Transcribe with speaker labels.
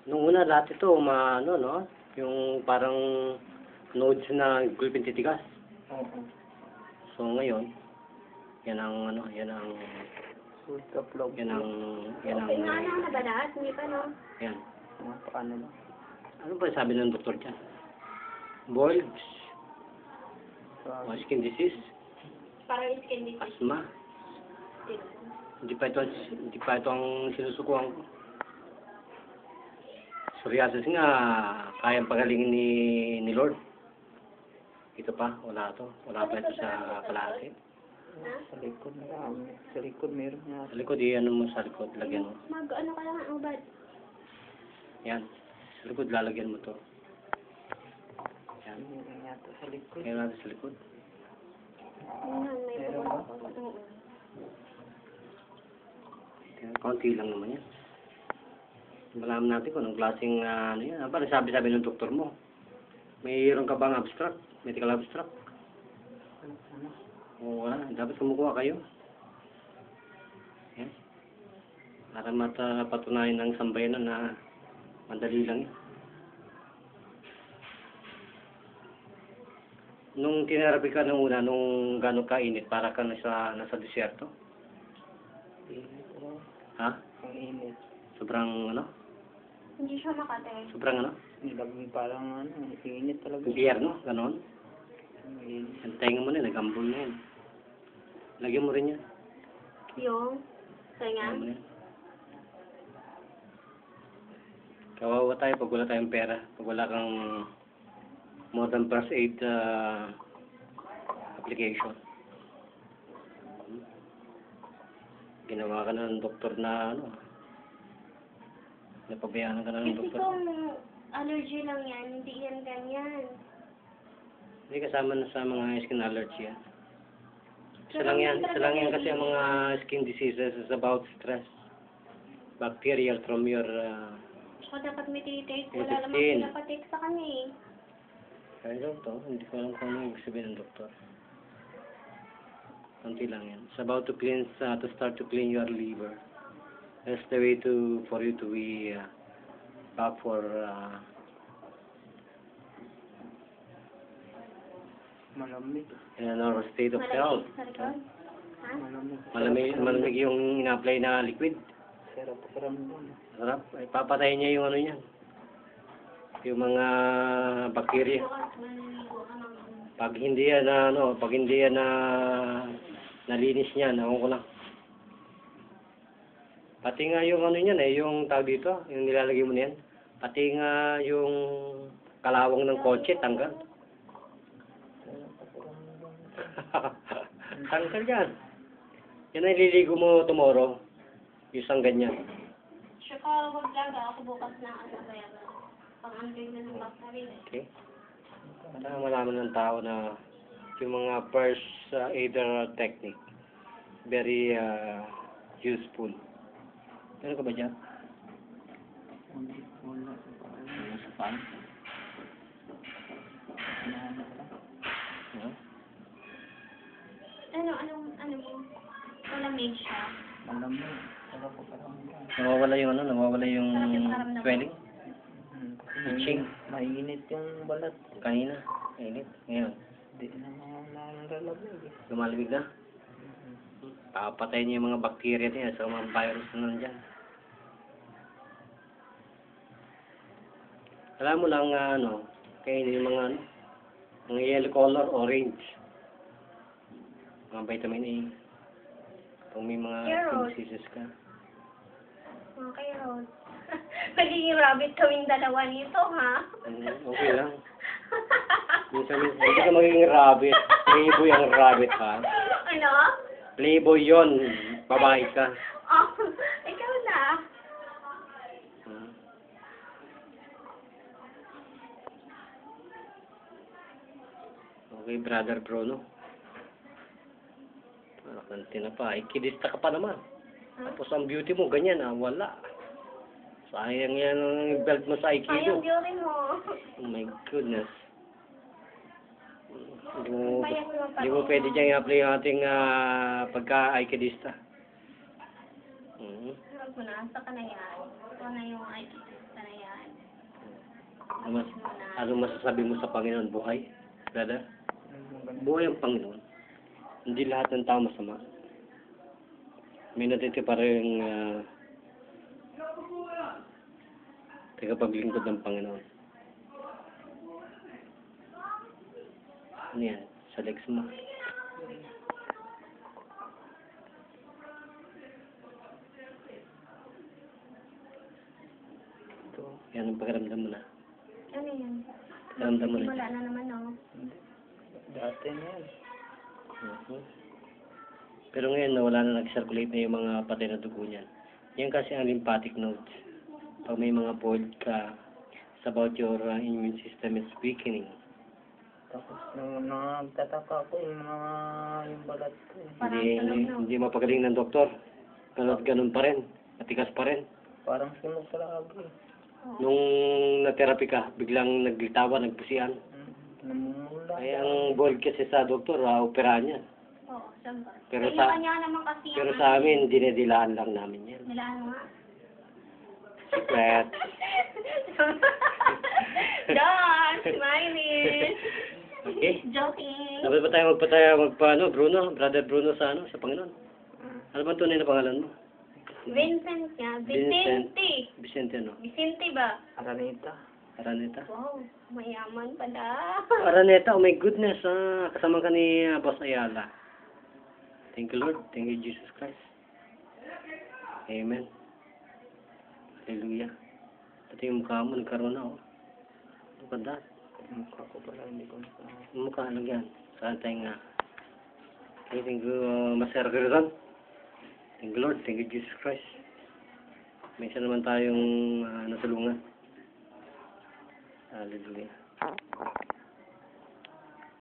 Speaker 1: Nung una lahat ito, ano, no? Yung parang nodes na gulping titigas.
Speaker 2: Oo.
Speaker 1: So ngayon, yan ang ano, yan ang
Speaker 2: Ultra vlog.
Speaker 1: yan ang
Speaker 3: Okay nga na ba lahat? Hindi pa, no?
Speaker 1: yan.
Speaker 2: Mga paano lang.
Speaker 1: Ano ba sabi ng doktor dyan? Boils, skin disease,
Speaker 3: Parang skin disease.
Speaker 1: asthma. Hindi pa ito ang sinusukuhan ko. Psoriasis nga, kayang pagalingin ni Lord. Ito pa, wala to. Wala pa ito sa kalahati.
Speaker 2: Sa likod marami. Sa likod meron nga.
Speaker 1: Sa likod, ano mo sa likod, lagyan mo.
Speaker 3: Ano ka lang ang ubad?
Speaker 1: Yan. Sa likod, lalagyan mo to. Yan.
Speaker 2: Meron yata sa likod.
Speaker 1: Ngayon natin sa likod.
Speaker 3: May
Speaker 2: Meron ba?
Speaker 1: Yan, kaunti lang naman yan. Malaman natin kung anong klaseng ano yan. Ano pa, sabi ng doktor mo? Mayroon ka bang abstract? Medical abstract?
Speaker 2: Ano?
Speaker 1: O wala. Dapat kumukuha kayo. Yan. Para patunayan ng sambayanan na madali lang yan. Nung tinerapi ka nung una, nung gano'ng kainit, para ka nasa desierto?
Speaker 2: Init lang.
Speaker 1: Ha?
Speaker 2: Ang init.
Speaker 1: Sobrang ano?
Speaker 3: Hindi siya makate.
Speaker 1: Sobrang ano?
Speaker 2: Nilagay parang ano. Init talaga.
Speaker 1: Impyerno? Ganon?
Speaker 2: Ang init.
Speaker 1: Ang tenga mo na, nagambol na yan. Lagyan mo rin yan.
Speaker 3: Yung
Speaker 1: Lagyan mo
Speaker 3: kanya.
Speaker 1: yan. Kawawa tayo pag wala tayong pera. Pag wala kang modern first aid application. Ginawa ka na ng doktor na ano. Napabayaan ka na ng
Speaker 3: Kasi
Speaker 1: doktor.
Speaker 3: kung allergy lang yan, hindi yan ganyan.
Speaker 1: Hindi kasama na sa mga skin allergy yan. Isa lang yan kasi ang mga skin diseases is about stress. Bacterial from your
Speaker 3: Ako dapat may titake. Wala lamang
Speaker 1: intestine.
Speaker 3: pinapatik sa kanya eh.
Speaker 1: Kaya to, hindi ko alam kung ano yung sabihin ng doktor. Kunti lang yan. It's about to cleanse, to start to clean your liver. That's the way for you to be back for
Speaker 2: Malamig.
Speaker 1: in a normal state of health.
Speaker 3: Malamig sa likod. Ha?
Speaker 2: Malamig.
Speaker 1: Malamig yung ina-apply na liquid.
Speaker 2: Sarap pakiramdam.
Speaker 1: Sarap. Ay, papatay niya yung ano niyan. Yung mga bacteria.
Speaker 3: Bukas maliligo ka ng
Speaker 1: Pag hindi yan na nalinis niya, naon ko lang. Pati nga yung ano niyan yung tawag dito, yung nilalagay mo niyan. Pati nga yung kalawang ng kotse, tanggal. Tanggal yan. Yan ang ililigo mo tomorrow. Isang ganyan.
Speaker 3: Saka huwag laga ako bukas na ano kaya pang-andig na ng bacteria.
Speaker 1: Okay? Para malaman ng tao na yung mga first aider technique, very useful. Meron ka ba dyan?
Speaker 2: Wala.
Speaker 1: Ano sa pan?
Speaker 3: Ano mo? Malamig siya.
Speaker 2: Malamig. Sarap pakiramdam.
Speaker 1: Nawawala yung
Speaker 3: Sarap yung pakiramdam.
Speaker 1: swelling? Itching?
Speaker 2: Mainit yung balat.
Speaker 1: Kanina, init. Ngayon,
Speaker 2: Hindi na nalalamig.
Speaker 1: lumalamig na. Papatay niya yung mga bacteria niya sa mga virus na nandyan. Alam mo lang kainin yung mga mga yellow color, orange. Mga vitamin A. Kung may mga
Speaker 3: Carrot.
Speaker 1: diseases ka.
Speaker 3: Okay, Rose. Magiging rabbit kaming dalawa nito, ha?
Speaker 1: Okay lang. Minsan, hindi ka magiging rabbit. Playboy ang rabbit, ha?
Speaker 3: Ano?
Speaker 1: Playboy yon, babae ka.
Speaker 3: Oh, ikaw na.
Speaker 1: Hmm. Okay, brother Bruno. Kanti na pa. Ikidista ka pa naman. Tapos ang beauty mo, ganyan wala. Sayang yan ang belt mo sa
Speaker 3: Sayang
Speaker 1: Aikido.
Speaker 3: beauty mo.
Speaker 1: Oh my goodness.
Speaker 3: Bayad mo pa
Speaker 1: Hindi mo
Speaker 3: rin.
Speaker 1: pwede dyan i-apply yung ating pagka-aikidista.
Speaker 3: Huwag mo na. Sa ka na yan. Ito na yung ID. Sa na yan.
Speaker 1: Ano masasabi mo sa Panginoon? Buhay? Brother? Buhay ang Panginoon. Hindi lahat ng tao masama. May natiti pa rin tagapaglingkod ng Panginoon. Ano yan? Sa legs mo.
Speaker 2: Ito.
Speaker 1: Yan ang pakiramdam mo na.
Speaker 3: Ano yan?
Speaker 1: Pakiramdam mo na.
Speaker 3: Wala na naman, oh.
Speaker 2: Hindi. Dati na yan.
Speaker 1: Mhm. Pero ngayon, nawala na nag-circulate na yung mga patay na dugo niyan. Yan kasi ang lymphatic nodes. Pag may mga void ka, it's about your immune system is weakening.
Speaker 2: Tapos nung nagtataka ko yung balat ko.
Speaker 3: Parang
Speaker 1: Hindi,
Speaker 3: tunog, no?
Speaker 1: hindi mapagaling ng doktor. Ganun pa rin. Matigas pa rin.
Speaker 2: Parang sunog palagi.
Speaker 1: Nung na-therapy ka, biglang naglitawa, nagpusian.
Speaker 2: Namumula.
Speaker 1: Ay, ang void kasi sa doktor, operahan yan.
Speaker 3: Oo, siyempre.
Speaker 1: Pero
Speaker 3: Kanya naman kasi
Speaker 1: Pero
Speaker 3: yung
Speaker 1: sa amin, dinidilaan lang namin yan.
Speaker 3: nila ano nga.
Speaker 1: Secret.
Speaker 3: Don, smiling.
Speaker 1: Okay.
Speaker 3: Joking.
Speaker 1: Dapat ba tayo magpaano, Bruno? Brother Bruno sa sa Panginoon? Ano ba tunay na pangalan mo?
Speaker 3: Vincent niya.
Speaker 1: Vincent.
Speaker 3: Vicente.
Speaker 1: Vicente, ano?
Speaker 3: Vicente ba?
Speaker 2: Aranita.
Speaker 1: Araneta.
Speaker 3: Wow, mayaman pala.
Speaker 1: Araneta, oh my goodness, kasama ka ni Boss Ayala. Thank you, Lord. Thank you, Jesus Christ. Amen. Hallelujah. Pati yung mukha mo, nagkaroon na, oh. Look at that.
Speaker 2: Mukha ko pala, hindi ko na.
Speaker 1: Yung mukha, ano yan? Saan tayo nga? Okay, thank you, Master Garzon. Thank you, Lord. Thank you, Jesus Christ. May isa naman tayong natulungan. Hallelujah.